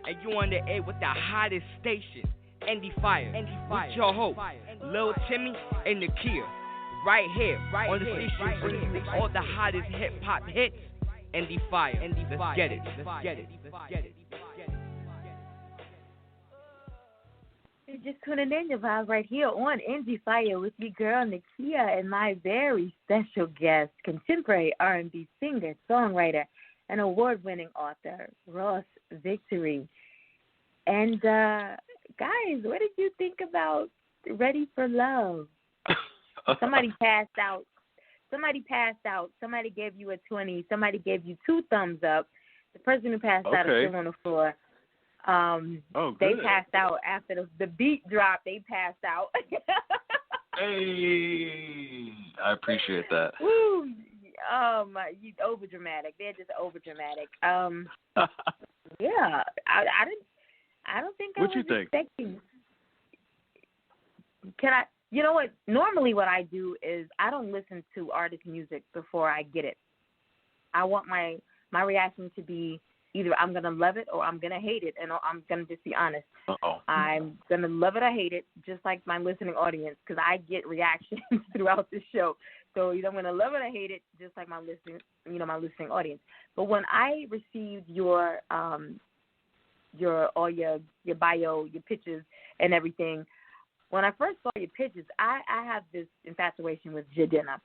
and you on the air with the hottest station, Endie Fiya, with your host, Lil Timmy and Nakia, right here on the station bringing you all the hottest hip hop hits. Endie Fiya, let's get it, let's get it, let's get it. You're just tuning in your vibe right here on Endie Fiya with your girl Nakia and my very special guest, contemporary R&B singer, songwriter, and award-winning author, Ross Victory. And guys, what did you think about Ready for Love? Somebody passed out. Somebody gave you a 20. Somebody gave you 2 thumbs up. The person who passed out is still on the floor. They passed out after the beat dropped. They passed out. Hey, I appreciate that. Woo! You over dramatic. They're just over dramatic. Yeah, I don't think I was expecting. Can I? You know what? Normally, what I do is I don't listen to artist music before I get it. I want my reaction to be either I'm going to love it or I'm going to hate it, and I'm going to just be honest. I'm going to love it or hate it, just like my listening audience, because I get reactions throughout the show. So either I'm going to love it or hate it, just like my listening audience. But when I received your bio, your pictures and everything, when I first saw your pictures, I have this infatuation with Jadena.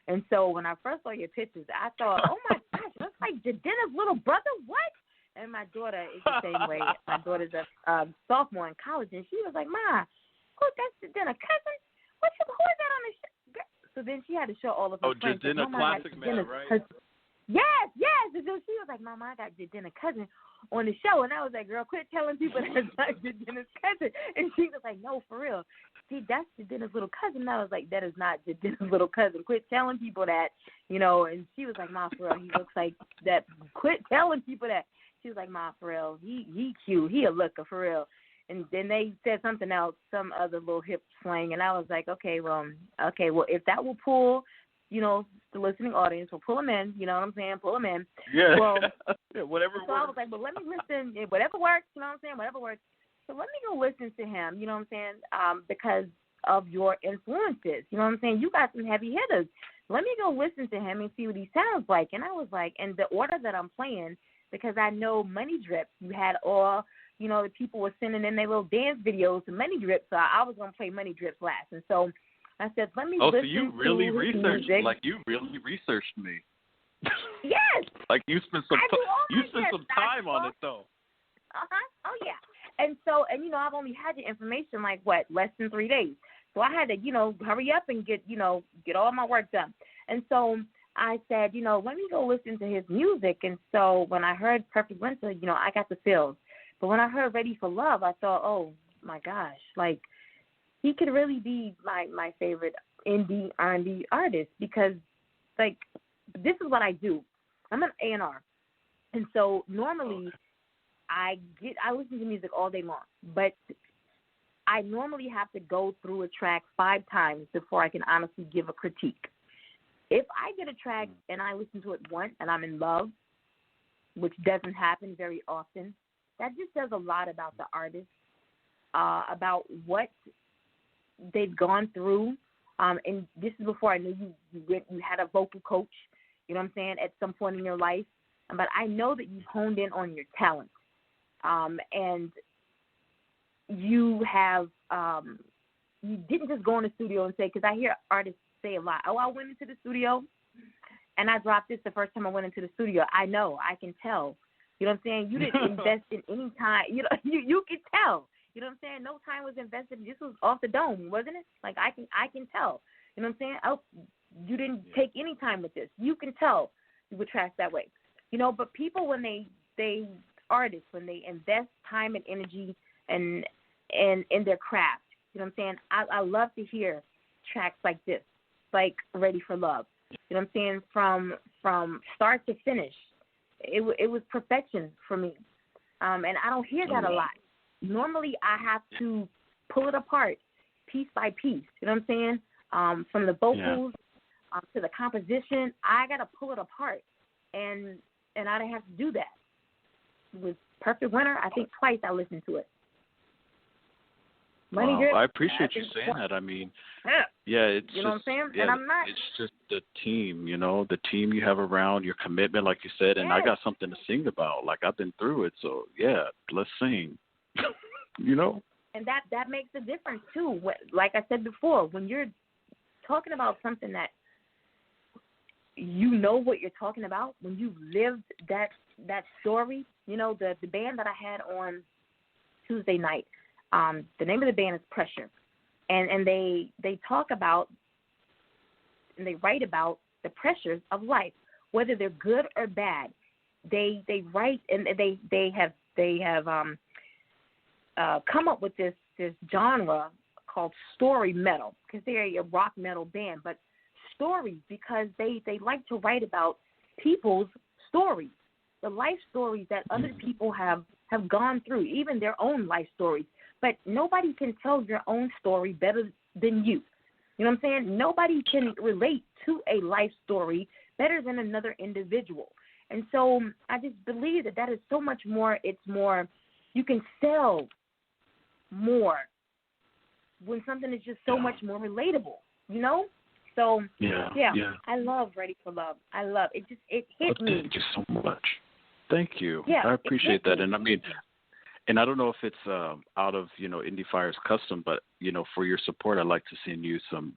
And so when I first saw your pictures, I thought, oh, my gosh, that's like Jadena's little brother? What? And my daughter is the same way. My daughter's a sophomore in college, and she was like, Ma, that's Jadena cousin? Who is that on the show? So then she had to show all of her friends. Jadena Classic Man, right? Yes. And so she was like, Mama, I got Jadena cousin on the show. And I was like, girl, quit telling people that's not Jadena's cousin. And she was like, no, for real. See, that's Jadena's little cousin. And I was like, that is not Jadena's little cousin. Quit telling people that, And she was like, Ma, for real, he looks like that. Quit telling people that. She was like, Ma, for real, he cute. He a looker, for real. And then they said something else, some other little hip slang. And I was like, okay, well, if that will pull, the listening audience, will pull them in. You know what I'm saying? Pull them in. Yeah. Well, whatever so works. I was like, well, let me listen. Whatever works, you know what I'm saying? Whatever works. So let me go listen to him, you know what I'm saying? Because of your influences, you know what I'm saying? You got some heavy hitters. Let me go listen to him and see what he sounds like. And I was like, and the order that I'm playing, because I know Money Drips, you had all, the people were sending in their little dance videos to Money Drips, so I was going to play Money Drips last. And so I said, let me listen to his music. Oh, so you really researched me. Yes. Like you spent some time on it, though. Oh, yeah. And so, I've only had your information less than 3 days. So I had to, hurry up and get all my work done. And so I said, let me go listen to his music. And so when I heard Perfect Winter, I got the feels. But when I heard Ready for Love, I thought, oh, my gosh, he could really be my favorite indie R&B artist because, this is what I do. I'm an A&R. And so normally I listen to music all day long, but I normally have to go through a track 5 times before I can honestly give a critique. If I get a track and I listen to it once and I'm in love, which doesn't happen very often, that just says a lot about the artist, about what they've gone through. And this is before I knew you had a vocal coach, you know what I'm saying, at some point in your life. But I know that you've honed in on your talent. And you have, you didn't just go in the studio and say, because I hear artists say a lot, I went into the studio and I dropped this the first time I went into the studio. I know, I can tell. You know what I'm saying? You didn't invest in any time. You can tell. You know what I'm saying? No time was invested. This was off the dome, wasn't it? I can tell. You know what I'm saying? Oh, you didn't take any time with this. You can tell you were trashed that way. But people, when artists, when they invest time and energy and in their craft, you know what I'm saying? I love to hear tracks like this, like Ready for Love. You know what I'm saying? From start to finish, it was perfection for me. And I don't hear that a lot. Normally, I have to pull it apart piece by piece. You know what I'm saying? From the vocals to the composition, I got to pull it apart. And I didn't have to do that. With Perfect Winter, I think twice I listened to it. I appreciate you saying that. I mean, it's you know what I'm saying? Yeah, and I'm not. It's just the team, the team you have around, your commitment, like you said, and I got something to sing about. I've been through it, so let's sing. And that makes a difference too. Like I said before, when you're talking about something that you know what you're talking about, when you've lived that story, the band that I had on Tuesday night, the name of the band is Pressure, and they talk about and they write about the pressures of life, whether they're good or bad. They write and they have come up with this genre called story metal, because they're a rock metal band, but stories, because they like to write about people's stories, the life stories that other people have gone through, even their own life stories. But nobody can tell your own story better than you. You know what I'm saying? Nobody can relate to a life story better than another individual. And so I just believe that is so much more. It's more, you can sell more when something is just so much more relatable, So, I love Ready for Love. I love it. It hit me. Thank you so much. Thank you. Yeah, I appreciate that. And I mean, And I don't know if it's out of, Endie Fiya's custom, but, for your support, I'd like to send you some,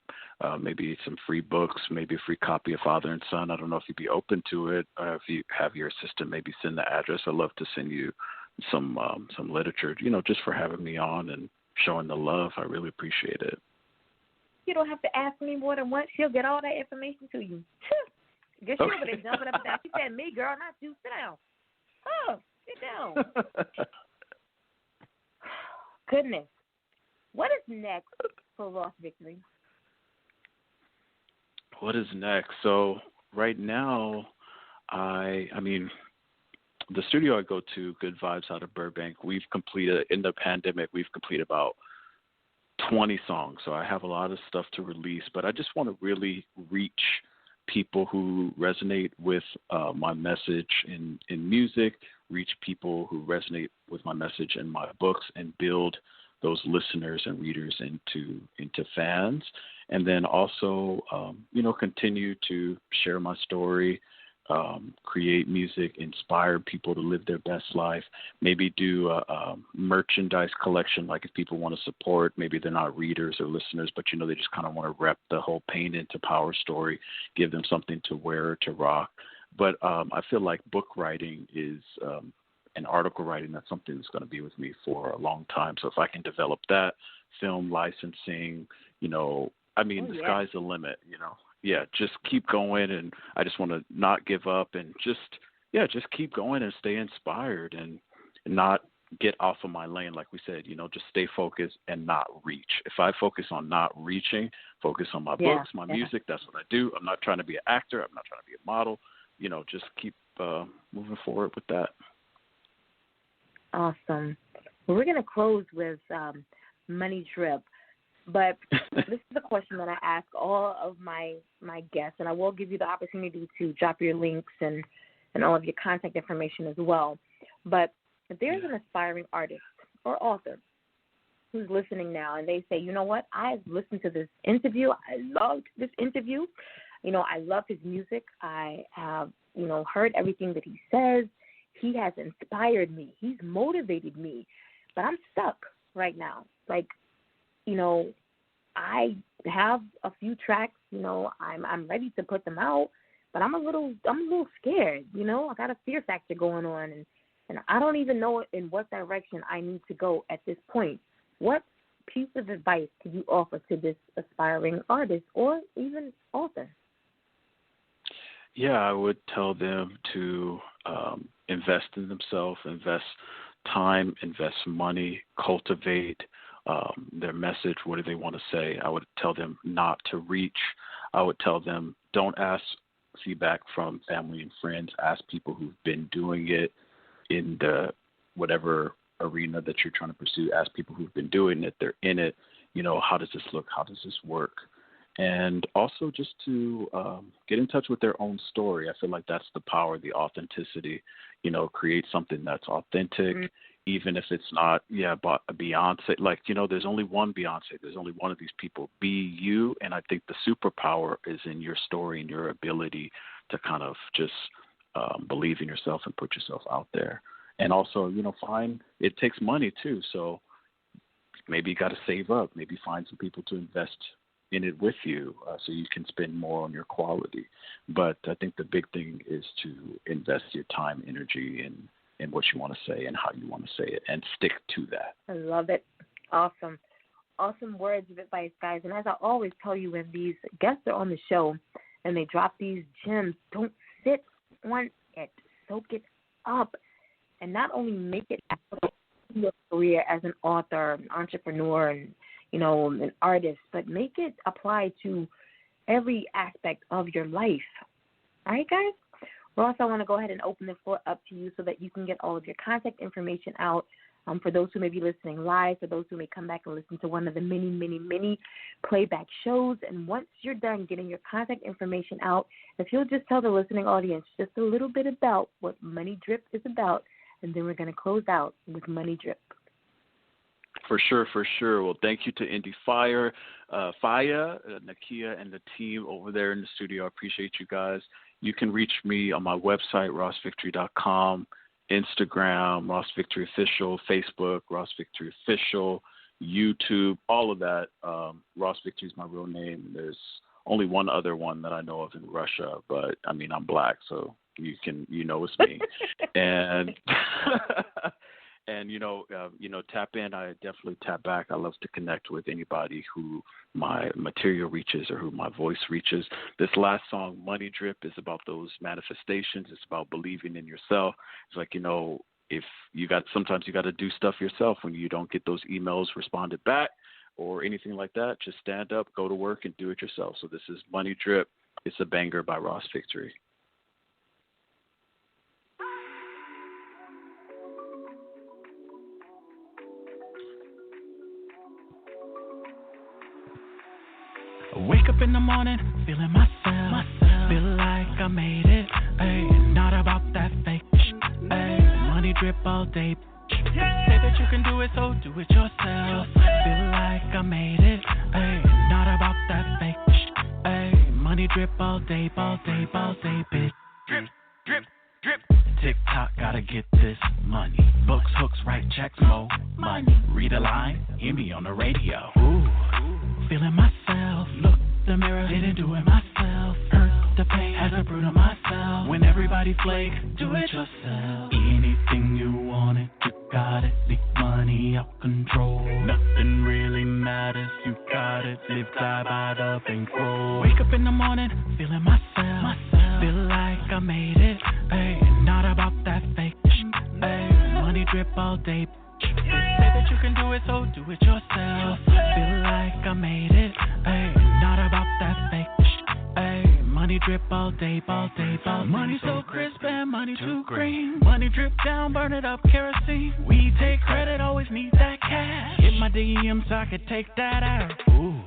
maybe some free books, maybe a free copy of Father and Son. I don't know if you'd be open to it. If you have your assistant maybe send the address. I'd love to send you some literature, just for having me on and showing the love. I really appreciate it. You don't have to ask me more than once. She'll get all that information to you. Guess you over there jumping up and down. She said, me, girl, not you. Sit down. Oh, sit down. Goodness. What is next for Ross Victory? What is next? So right now, I mean, the studio I go to, Good Vibes out of Burbank, in the pandemic, we've completed about 20 songs. So I have a lot of stuff to release, but I just want to really reach people who resonate with my message in music, reach people who resonate with my message in my books, and build those listeners and readers into fans. And then also, continue to share my story, create music, inspire people to live their best life, maybe do a merchandise collection, like if people want to support, maybe they're not readers or listeners, but they just kind of want to rep the whole Pain into Power story, give them something to wear, to rock. But I feel like book writing is and article writing, that's something that's going to be with me for a long time. So if I can develop that, film licensing, the sky's the limit, Yeah, just keep going, and I just want to not give up and just keep going and stay inspired and not get off of my lane, like we said, just stay focused and not reach. If I focus on not reaching, focus on my books, my music, that's what I do. I'm not trying to be an actor. I'm not trying to be a model. Just keep moving forward with that. Awesome. Well, we're going to close with Money Drip. But this is a question that I ask all of my guests, and I will give you the opportunity to drop your links and all of your contact information as well. But if there's an aspiring artist or author who's listening now and they say, you know what, I've listened to this interview. I loved this interview. I love his music. I have, heard everything that he says. He has inspired me. He's motivated me. But I'm stuck right now. Like, I have a few tracks, I'm ready to put them out, but I'm a little scared, I got a fear factor going on, and I don't even know in what direction I need to go at this point. What piece of advice could you offer to this aspiring artist or even author? Yeah, I would tell them to invest in themselves, invest time, invest money, cultivate their message. What do they want to say? I would tell them not to reach. I would tell them don't ask feedback from family and friends. Ask people who've been doing it in the whatever arena that you're trying to pursue. Ask people who've been doing it. They're in it. How does this look? How does this work? And also just to get in touch with their own story. I feel like that's the power, the authenticity. Create something that's authentic. Even if it's not, Beyonce, there's only one Beyonce. There's only one of these people. Be you. And I think the superpower is in your story and your ability to kind of just believe in yourself and put yourself out there. And also, it takes money too. So maybe you got to save up. Maybe find some people to invest in it with you so you can spend more on your quality. But I think the big thing is to invest your time, energy, and what you want to say and how you want to say it, and stick to that. I love it. Awesome. Awesome words of advice, guys. And as I always tell you when these guests are on the show and they drop these gems, don't sit on it. Soak it up. And not only make it your career as an author, an entrepreneur, and, an artist, but make it apply to every aspect of your life. All right, guys? Ross, I want to go ahead and open the floor up to you so that you can get all of your contact information out for those who may be listening live, for those who may come back and listen to one of the many playback shows. And once you're done getting your contact information out, if you'll just tell the listening audience just a little bit about what Money Drip is about, and then we're going to close out with Money Drip. For sure. Well, thank you to Endie Fiya, Nakia, and the team over there in the studio. I appreciate you guys. You can reach me on my website, rossvictory.com. Instagram, Ross Victory Official, Facebook, Ross Victory Official, YouTube, all of that. Ross Victory is my real name. There's only one other one that I know of in Russia, but I mean, I'm black, so you know it's me. And and tap in. I definitely tap back. I love to connect with anybody who my material reaches or who my voice reaches. This last song, Money Drip, is about those manifestations. It's about believing in yourself. It's like, if sometimes you got to do stuff yourself when you don't get those emails responded back or anything like that. Just stand up, go to work, and do it yourself. So this is Money Drip. It's a banger by Ross Victory. Wake up in the morning, feeling myself. Feel like I made it, ayy. Not about that fake shit, ayy. Money drip all day, say that you can do it, so do it yourself. Feel like I made it, ayy. Not about that fake shit, ayy. Money drip all day, bitch. Drip, drip, drip. TikTok, gotta get this money. Books, hooks, write checks, more money. Read a line, hear me on the radio. Ooh. Feeling myself, look the mirror, didn't do it myself. Hurt the pain, had to prove to myself. When everybody flake, do it yourself. Anything you wanted, you got it. Leave money out control. Nothing really matters, you got it. Live, die by the bankroll. Wake up in the morning, feeling myself. Feel like I made it, ayy. Not about that fake shit, ayy. Money drip all day. Say that you can do it, so do it yourself. Feel like I made it, ayy. Not about that fake shit, ayy. Money drip all day, Money so crisp and money too green. Money drip down, burn it up, kerosene. We take credit, always need that cash. Hit my DM so I could take that out. Ooh,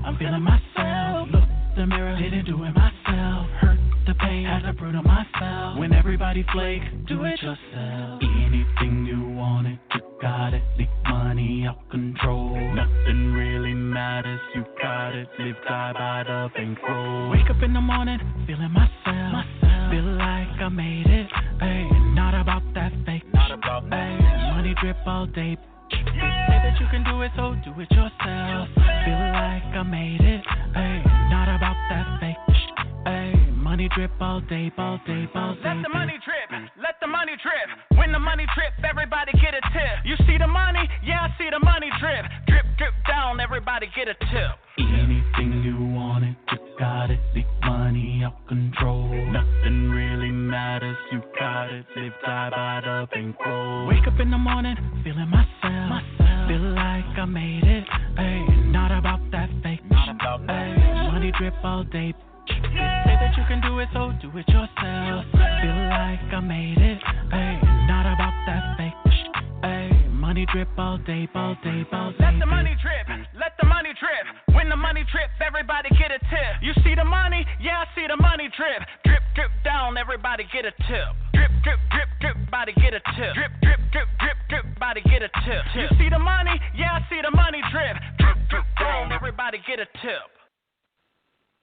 I'm feeling myself. Look the mirror, didn't do it myself. Hurt the pain, had to prove to myself. When everybody flake, do it yourself. Anything you wanted, you got it. Leave money out control. Nothing really matters, you got it. Live, die by the bankroll. Wake up in the morning, feeling myself. Feel like I made it, ayy. Not about that fake shit, ayy. Money drip all day. Say that you can do it, so do it yourself. Feel like I made it, ayy. Not about that fake shit, ayy. Money drip all day, Let the money drip, let the money drip. When the money drip, everybody get a tip. You see the money? Yeah, I see the money drip. Drip, drip down, everybody get a tip. Anything you wanted, you got it. Leave money out control. Nothing really matters, you got it. Live, die by the bankroll. Wake up in the morning, feeling myself. Feel like I made it, ayy. Not about that fake shit, ayy. Money drip all day. Say that you can do it, so do it yourself. Feel like I made it, ayy. Not about that fake shit, ayy. Money drip all day, Let the money drip, let the money drip. When the money drip, everybody get a tip. You see the money? Yeah, I see the money drip. Drip, drip down, everybody get a tip. Drip, drip, drip, drip, body get a tip. Drip, drip, drip, drip, drip, body get a tip. You see the money? Yeah, I see the money drip. Drip, drip down, everybody get a tip.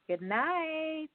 Good night.